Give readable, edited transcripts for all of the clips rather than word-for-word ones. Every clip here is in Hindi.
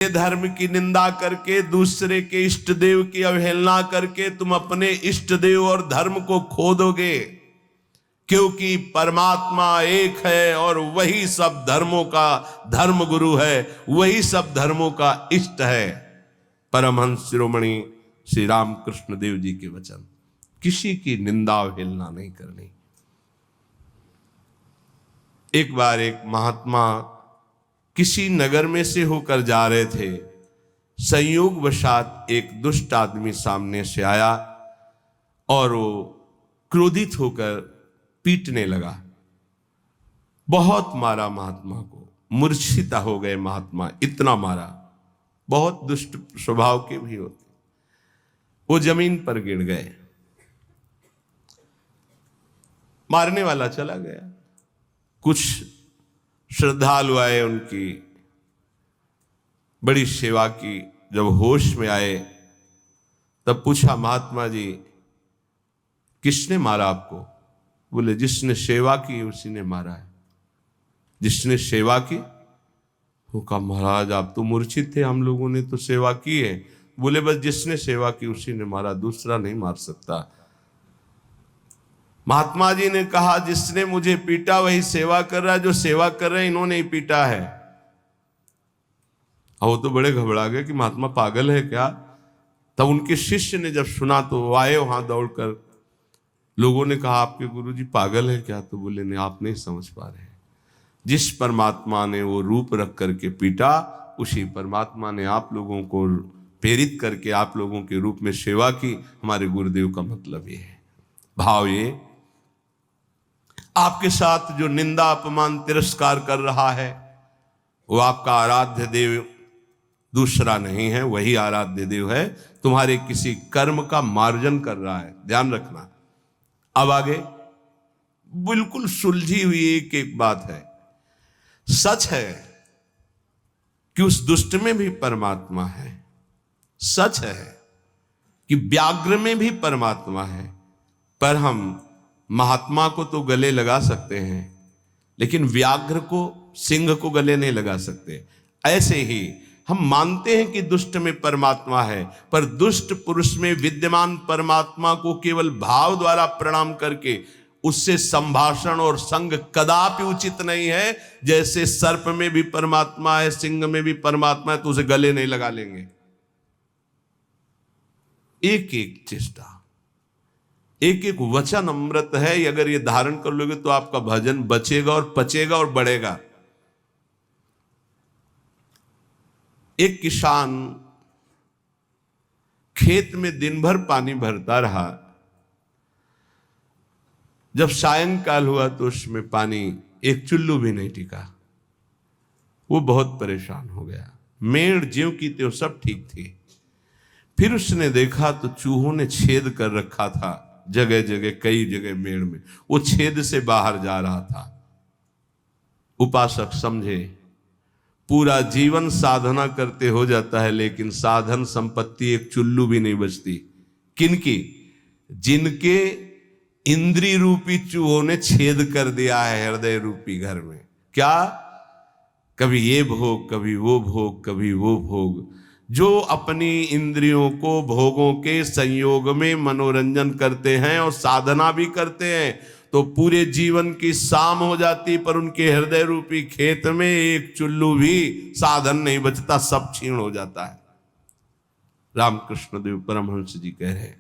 धर्म की निंदा करके, दूसरे के इष्ट देव की अवहेलना करके तुम अपने इष्ट देव और धर्म को खो दोगे, क्योंकि परमात्मा एक है और वही सब धर्मों का धर्म गुरु है, वही सब धर्मों का इष्ट है। परमहंस शिरोमणि श्री रामकृष्ण देव जी के वचन। किसी की निंदा अवहेलना नहीं करनी। एक बार एक महात्मा किसी नगर में से होकर जा रहे थे। संयोगवशात एक दुष्ट आदमी सामने से आया और वो क्रोधित होकर पीटने लगा। बहुत मारा महात्मा को, मूर्छित हो गए महात्मा, इतना मारा। बहुत दुष्ट स्वभाव के भी होते। वो जमीन पर गिर गए। मारने वाला चला गया। कुछ श्रद्धालु आए, उनकी बड़ी सेवा की। जब होश में आए तब पूछा, महात्मा जी किसने मारा आपको? बोले, जिसने सेवा की उसी ने मारा है। जिसने सेवा की? वो कहा, महाराज आप तो मूर्छित थे, हम लोगों ने तो सेवा की है। बोले, बस जिसने सेवा की उसी ने मारा, दूसरा नहीं मार सकता। महात्मा जी ने कहा, जिसने मुझे पीटा वही सेवा कर रहा है, जो सेवा कर रहे हैं इन्होंने ही पीटा है। वो तो बड़े घबरा गए कि महात्मा पागल है क्या। तब उनके शिष्य ने जब सुना तो वो आए वहां दौड़कर। लोगों ने कहा, आपके गुरुजी पागल है क्या? तो बोले, नहीं, आप नहीं समझ पा रहे। जिस परमात्मा ने वो रूप रख करके पीटा, उसी परमात्मा ने आप लोगों को प्रेरित करके आप लोगों के रूप में सेवा की। हमारे गुरुदेव का मतलब ये है। भाव ये, आपके साथ जो निंदा अपमान तिरस्कार कर रहा है वो आपका आराध्य देव दूसरा नहीं है, वही आराध्य देव है। तुम्हारे किसी कर्म का मार्जन कर रहा है, ध्यान रखना। अब आगे बिल्कुल सुलझी हुई एक एक बात है। सच है कि उस दुष्ट में भी परमात्मा है। सच है कि व्याघ्र में भी परमात्मा है। पर हम महात्मा को तो गले लगा सकते हैं, लेकिन व्याघ्र को, सिंह को गले नहीं लगा सकते। ऐसे ही हम मानते हैं कि दुष्ट में परमात्मा है, पर दुष्ट पुरुष में विद्यमान परमात्मा को केवल भाव द्वारा प्रणाम करके उससे संभाषण और संग कदापि उचित नहीं है। जैसे सर्प में भी परमात्मा है, सिंह में भी परमात्मा है, तो उसे गले नहीं लगा लेंगे। एक एक चेष्टा, एक एक वचन अमृत है। अगर ये धारण कर लोगे तो आपका भजन बचेगा और पचेगा और बढ़ेगा। एक किसान खेत में दिन भर पानी भरता रहा। जब सायंकाल हुआ तो उसमें पानी एक चुल्लू भी नहीं टिका। वो बहुत परेशान हो गया। मेड़ ज्यों की त्यों सब ठीक थी। फिर उसने देखा तो चूहों ने छेद कर रखा था जगह जगह, कई जगह मेड़ में। वो छेद से बाहर जा रहा था। उपासक समझे, पूरा जीवन साधना करते हो जाता है, लेकिन साधन संपत्ति एक चुल्लू भी नहीं बचती। किनकी? जिनके इंद्री रूपी चूहों ने छेद कर दिया है हृदय रूपी घर में। क्या? कभी ये भोग, कभी वो भोग, कभी वो भोग। जो अपनी इंद्रियों को भोगों के संयोग में मनोरंजन करते हैं और साधना भी करते हैं, तो पूरे जीवन की शाम हो जाती, पर उनके हृदय रूपी खेत में एक चुल्लू भी साधन नहीं बचता, सब क्षीण हो जाता है। रामकृष्ण देव परमहंस जी कह रहे हैं,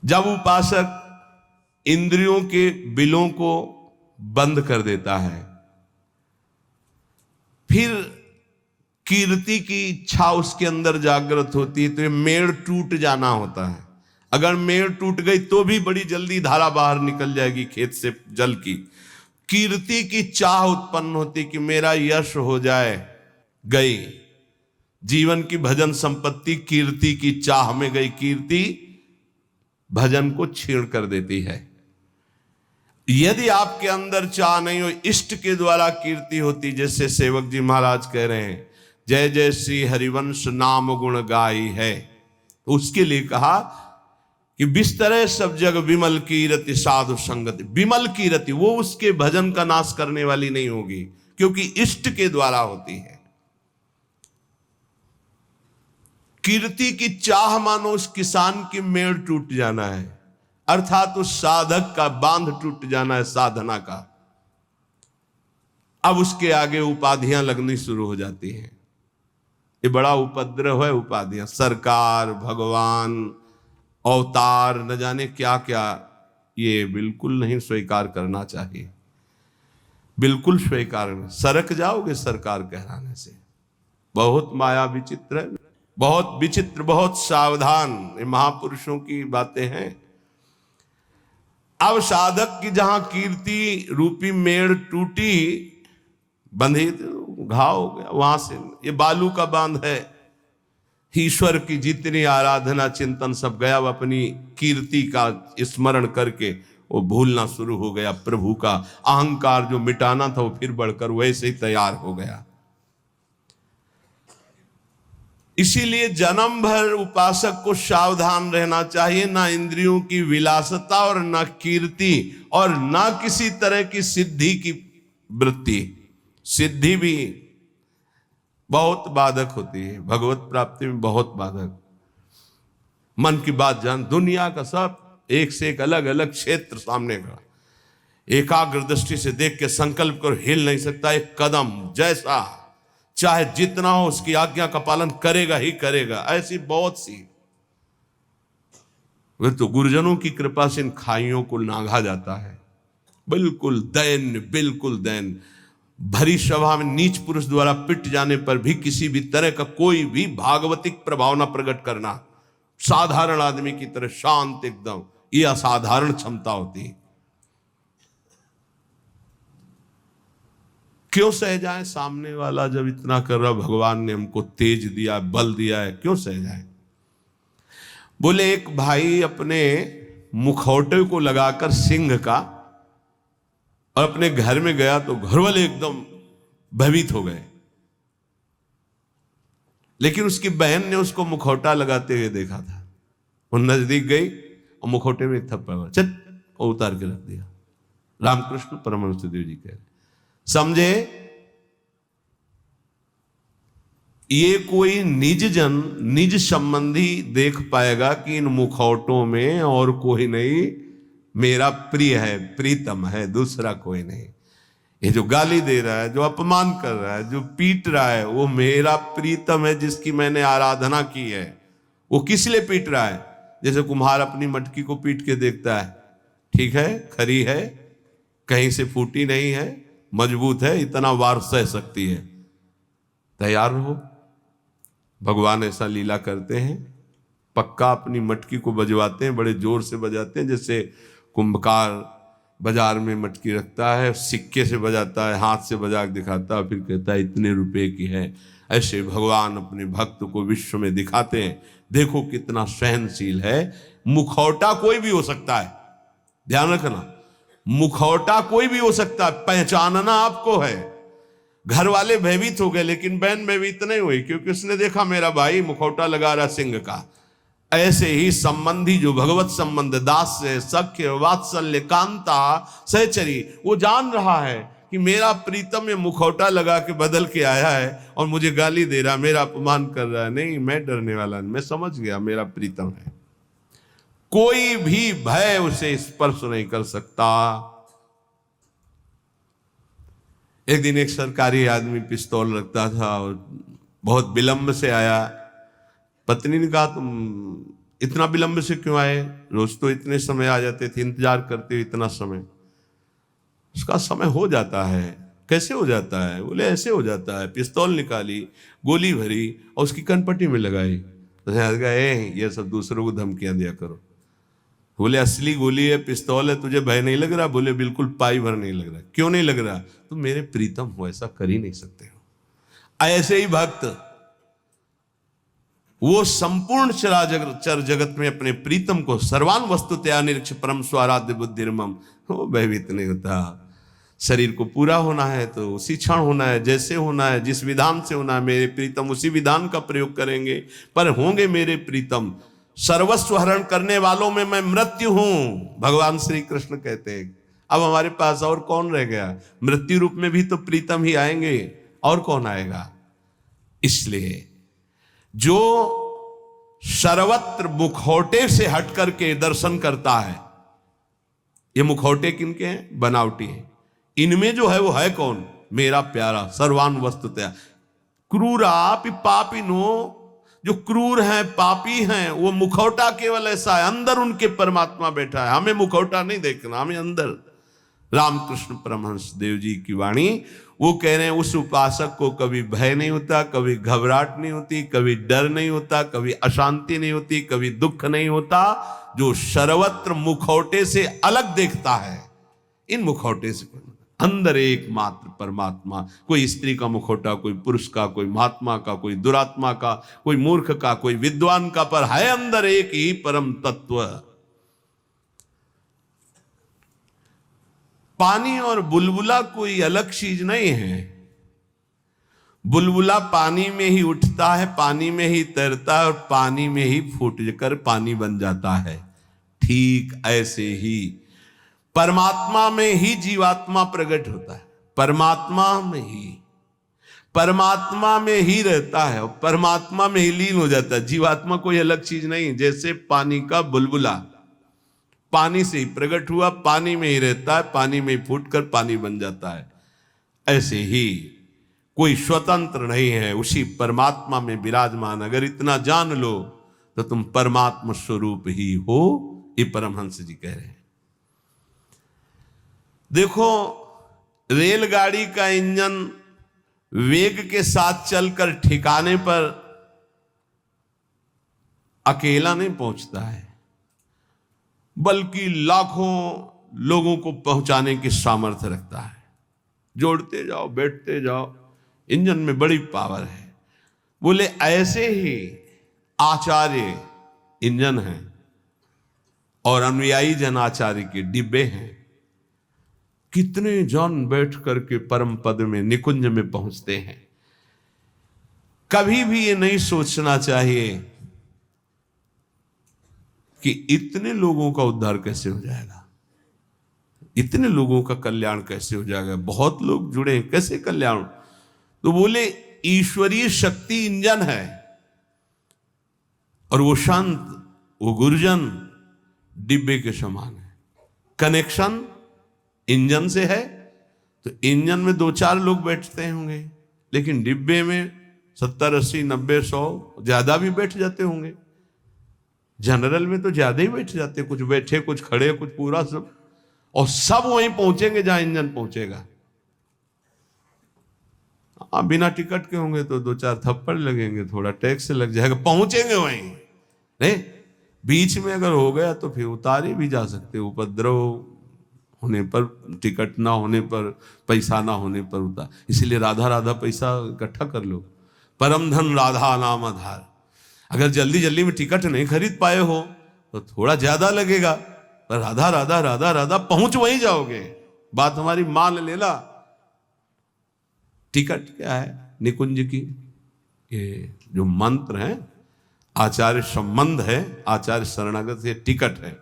जब उपासक इंद्रियों के बिलों को बंद कर देता है, फिर कीर्ति की इच्छा उसके अंदर जागृत होती है, तो ये मेड़ टूट जाना होता है। अगर मेड़ टूट गई तो भी बड़ी जल्दी धारा बाहर निकल जाएगी खेत से जल की। कीर्ति की चाह उत्पन्न होती कि मेरा यश हो जाए। गई जीवन की भजन संपत्ति कीर्ति की चाह में गई। कीर्ति भजन को छीण कर देती है। यदि आपके अंदर चाह नहीं हो, इष्ट के द्वारा कीर्ति होती। जैसे सेवक जी महाराज कह रहे हैं, जय जय श्री हरिवंश नाम गुण गाई है, उसके लिए कहा कि बिस्तरे सब जग विमल की रति साधु संगति। विमल की रति, वो उसके भजन का नाश करने वाली नहीं होगी, क्योंकि इष्ट के द्वारा होती है। कीर्ति की चाह मानो उस किसान की मेड़ टूट जाना है, अर्थात उस साधक का बांध टूट जाना है साधना का। अब उसके आगे उपाधियां लगनी शुरू हो जाती हैं। ये बड़ा उपद्रव है उपाधियां, सरकार, भगवान, अवतार, न जाने क्या क्या। ये बिल्कुल नहीं स्वीकार करना चाहिए, बिल्कुल स्वीकार नहीं। सरक जाओगे सरकार कहलाने से। बहुत माया विचित्र है, बहुत विचित्र, बहुत सावधान। ये महापुरुषों की बातें हैं। अब साधक की जहां कीर्ति रूपी मेड़ टूटी, बंधी, घाव हो गया वहां से। ये बालू का बांध है। ईश्वर की जितनी आराधना चिंतन सब गया, वो अपनी कीर्ति का स्मरण करके वो भूलना शुरू हो गया। प्रभु का अहंकार जो मिटाना था वो फिर बढ़कर वैसे ही तैयार हो गया। इसीलिए जन्म भर उपासक को सावधान रहना चाहिए, ना इंद्रियों की विलासता और ना कीर्ति और ना किसी तरह की सिद्धि की वृत्ति। सिद्धि भी बहुत बाधक होती है, भगवत प्राप्ति में बहुत बाधक। मन की बात जान, दुनिया का सब एक से एक अलग अलग क्षेत्र सामने का, एकाग्र दृष्टि से देख के संकल्प कर हिल नहीं सकता एक कदम। जैसा चाहे जितना हो उसकी आज्ञा का पालन करेगा ही करेगा। ऐसी बहुत सी, वे तो गुरुजनों की कृपा से इन खाइयों को नांगा जाता है। बिल्कुल दैन्य, बिल्कुल दैन्य। भरी सभा में नीच पुरुष द्वारा पिट जाने पर भी किसी भी तरह का कोई भी भागवतिक प्रभाव न प्रकट करना, साधारण आदमी की तरह शांत एकदम, ये असाधारण क्षमता होती है। क्यों सह जाए? सामने वाला जब इतना कर रहा, भगवान ने हमको तेज दिया, बल दिया है, क्यों सह जाए? बोले एक भाई अपने मुखौटे को लगाकर सिंह का और अपने घर में गया तो घर वाले एकदम भयभीत हो गए, लेकिन उसकी बहन ने उसको मुखौटा लगाते हुए देखा था। वो नजदीक गई और मुखौटे में थप्पड़ चट और उतार के रख दिया। रामकृष्ण परमहंस देव जी कह रहे, समझे ये कोई निज जन, निज संबंधी देख पाएगा कि इन मुखौटों में और कोई नहीं, मेरा प्रिय है, प्रीतम है, दूसरा कोई नहीं। ये जो गाली दे रहा है, जो अपमान कर रहा है, जो पीट रहा है, वो मेरा प्रीतम है जिसकी मैंने आराधना की है। वो किस लिए पीट रहा है? जैसे कुम्हार अपनी मटकी को पीट के देखता है, ठीक है, खरी है, कहीं से फूटी नहीं है, मजबूत है, इतना वार सह सकती है, तैयार रहो। भगवान ऐसा लीला करते हैं, पक्का अपनी मटकी को बजवाते हैं, बड़े जोर से बजाते हैं। जैसे कुंभकार बाजार में मटकी रखता है, सिक्के से बजाता है, हाथ से बजा के दिखाता है, फिर कहता है इतने रुपए की है। ऐसे भगवान अपने भक्त को विश्व में दिखाते हैं, देखो कितना सहनशील है। मुखौटा कोई भी हो सकता है, ध्यान रखना, मुखौटा कोई भी हो सकता है, पहचानना आपको है। घर वाले भयभीत हो गए, लेकिन बहन भयभीत नहीं हुई, क्योंकि उसने देखा मेरा भाई मुखौटा लगा रहा सिंह का। ऐसे ही संबंधी जो भगवत संबंध, दास से सख्य, वात्सल्य, कांता, सहचरी, वो जान रहा है कि मेरा प्रीतम में मुखौटा लगा के बदल के आया है और मुझे गाली दे रहा, मेरा अपमान कर रहा है। नहीं, मैं डरने वाला नहीं, मैं समझ गया मेरा प्रीतम है। कोई भी भय उसे स्पर्श नहीं कर सकता। एक दिन एक सरकारी आदमी पिस्तौल रखता था और बहुत विलंब से आया। पत्नी ने कहा तुम इतना विलंब से क्यों आए? रोज तो इतने समय आ जाते थे, इंतजार करते हो इतना समय। उसका समय हो जाता है। कैसे हो जाता है? बोले ऐसे हो जाता है। पिस्तौल निकाली, गोली भरी और उसकी कनपट्टी में लगाई। तो ये सब दूसरों को धमकियां दिया करो। बोले असली गोली है, पिस्तौल है, तुझे भय नहीं लग रहा? बोले बिल्कुल पाई भर नहीं लग रहा। क्यों नहीं लग रहा? तुम मेरे प्रीतम हो, ऐसा कर ही नहीं सकते हो। ऐसे ही भक्त, वो संपूर्ण चर जगत में अपने प्रीतम को सर्वान वस्तुतया निरीक्ष परम स्वाराध्य बुद्धिर्मम, वो भयभीत नहीं होता। शरीर को पूरा होना है तो उसी क्षण होना है, जैसे होना है, जिस विधान से होना है, मेरे प्रीतम उसी विधान का प्रयोग करेंगे, पर होंगे मेरे प्रीतम। सर्वस्व हरण करने वालों में मैं मृत्यु हूं, भगवान श्री कृष्ण कहते हैं। अब हमारे पास और कौन रह गया? मृत्यु रूप में भी तो प्रीतम ही आएंगे, और कौन आएगा? इसलिए जो सर्वत्र मुखौटे से हट करके दर्शन करता है। ये मुखौटे किनके हैं? बनावटी हैं। इनमें जो है वो है कौन? मेरा प्यारा सर्वान वस्तुतया। क्रूरा पापिनो, जो क्रूर हैं पापी हैं, वो मुखौटा केवल ऐसा है, अंदर उनके परमात्मा बैठा है। हमें मुखौटा नहीं देखना, हमें अंदर। रामकृष्ण परमहंस देव जी की वाणी, वो कह रहे हैं उस उपासक को कभी भय नहीं होता, कभी घबराहट नहीं होती, कभी डर नहीं होता, कभी अशांति नहीं होती, कभी दुख नहीं होता, जो सर्वत्र मुखौटे से अलग देखता है। इन मुखौटे से अंदर एकमात्र परमात्मा, कोई स्त्री का मुखौटा, कोई पुरुष का, कोई महात्मा का, कोई दुरात्मा का, कोई मूर्ख का, कोई विद्वान का, पर है अंदर एक ही परम तत्व। पानी और बुलबुला कोई अलग चीज नहीं है। बुलबुला पानी में ही उठता है, पानी में ही तैरता है और पानी में ही फूट कर पानी बन जाता है। ठीक ऐसे ही परमात्मा में ही जीवात्मा प्रकट होता है। परमात्मा में ही रहता है और परमात्मा में ही लीन हो जाता है। जीवात्मा कोई अलग चीज नहीं। जैसे पानी का बुलबुला पानी से ही प्रकट हुआ, पानी में ही रहता है, पानी में ही फूटकर पानी बन जाता है। ऐसे ही कोई स्वतंत्र नहीं है, उसी परमात्मा में विराजमान। अगर इतना जान लो तो तुम परमात्मा स्वरूप ही हो। ये परमहंस जी कह रहे हैं। देखो, रेलगाड़ी का इंजन वेग के साथ चलकर ठिकाने पर अकेला नहीं पहुंचता है, बल्कि लाखों लोगों को पहुंचाने की सामर्थ्य रखता है। जोड़ते जाओ, बैठते जाओ, इंजन में बड़ी पावर है। बोले ऐसे ही आचार्य इंजन है और अनुयायी जन आचार्य के डिब्बे हैं। कितने जन बैठ करके परम पद में, निकुंज में पहुंचते हैं। कभी भी ये नहीं सोचना चाहिए कि इतने लोगों का उद्धार कैसे हो जाएगा, इतने लोगों का कल्याण कैसे हो जाएगा। बहुत लोग जुड़े, कैसे कल्याण? तो बोले ईश्वरीय शक्ति इंजन है और वो शांत, वो गुरुजन डिब्बे के समान है। कनेक्शन इंजन से है तो इंजन में 2-4 लोग बैठते होंगे, लेकिन डिब्बे में 70, 80, 90, 100 ज्यादा भी बैठ जाते होंगे। जनरल में तो ज्यादा ही बैठ जाते, कुछ बैठे, कुछ खड़े, कुछ पूरा सब, और सब वहीं पहुंचेंगे जहां इंजन पहुंचेगा। बिना टिकट के होंगे तो 2-4 थप्पड़ लगेंगे, थोड़ा टैक्स लग जाएगा, पहुंचेंगे वहीं। नहीं, बीच में अगर हो गया तो फिर उतारे भी जा सकते, उपद्रव होने पर, टिकट ना होने पर, पैसा ना होने पर उतार। इसलिए राधा राधा पैसा इकट्ठा कर लो। परम धन राधा नाम आधार। अगर जल्दी जल्दी में टिकट नहीं खरीद पाए हो तो थोड़ा ज्यादा लगेगा, पर राधा राधा राधा राधा पहुंच वहीं जाओगे। बात हमारी मान लेना। टिकट क्या है? निकुंज की ये जो मंत्र है, आचार्य संबंध है, आचार्य शरणागत से टिकट है।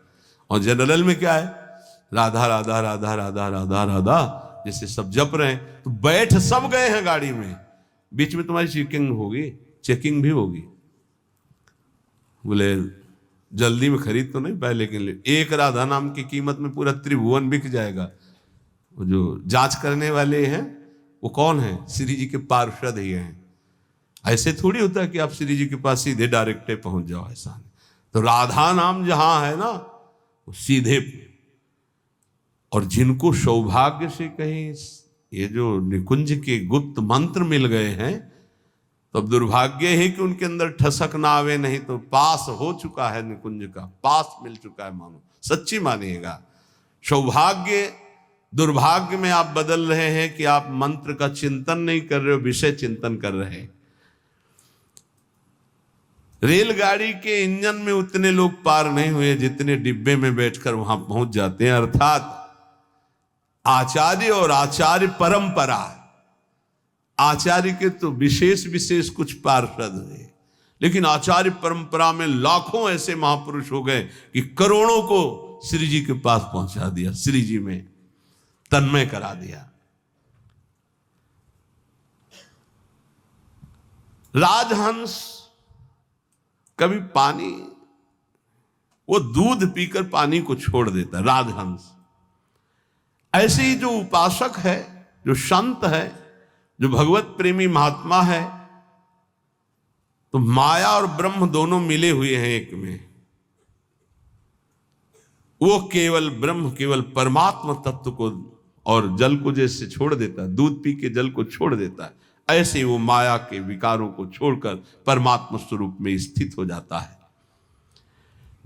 और जनरल में क्या है? राधा राधा राधा राधा राधा राधा। जैसे सब जप रहे हैं तो बैठ सब गए हैं गाड़ी में, बीच में तुम्हारी चेकिंग भी होगी। बोले जल्दी में खरीद तो नहीं पाए, लेकिन एक राधा नाम की कीमत में पूरा त्रिभुवन बिक जाएगा। वो जो जांच करने वाले हैं वो कौन है? श्री जी के पार्षद ही हैं। ऐसे थोड़ी होता है कि आप श्री जी के पास सीधे डायरेक्ट पहुंच जाओ, ऐसा नहीं। तो राधा नाम जहां है ना, वो सीधे। और जिनको सौभाग्य से कहीं ये जो निकुंज के गुप्त मंत्र मिल गए हैं, तो अब दुर्भाग्य है कि उनके अंदर ठसक ना आवे, नहीं तो पास हो चुका है, निकुंज का पास मिल चुका है। मानो सच्ची मानिएगा। सौभाग्य दुर्भाग्य में आप बदल रहे हैं कि आप मंत्र का चिंतन नहीं कर रहे हो, विषय चिंतन कर रहे हैं। रेलगाड़ी के इंजन में उतने लोग पार नहीं हुए जितने डिब्बे में बैठकर वहां पहुंच जाते हैं। अर्थात आचार्य और आचार्य परंपरा, आचार्य के तो विशेष विशेष कुछ पार्षद हुए, लेकिन आचार्य परंपरा में लाखों ऐसे महापुरुष हो गए कि करोड़ों को श्री जी के पास पहुंचा दिया, श्री जी में तन्मय करा दिया। राजहंस कभी पानी, वो दूध पीकर पानी को छोड़ देता है, राजहंस। ऐसे ही जो उपासक है, जो संत है, जो भगवत प्रेमी महात्मा है, तो माया और ब्रह्म दोनों मिले हुए हैं एक में। वो केवल ब्रह्म, केवल परमात्मा तत्व को और जल को जैसे छोड़ देता है, दूध पी के जल को छोड़ देता है, ऐसे वो माया के विकारों को छोड़कर परमात्मा स्वरूप में स्थित हो जाता है।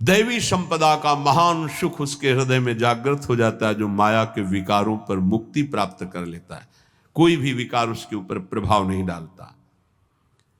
दैवी संपदा का महान सुख उसके हृदय में जागृत हो जाता है, जो माया के विकारों पर मुक्ति प्राप्त कर लेता है। कोई भी विकार उसके ऊपर प्रभाव नहीं डालता।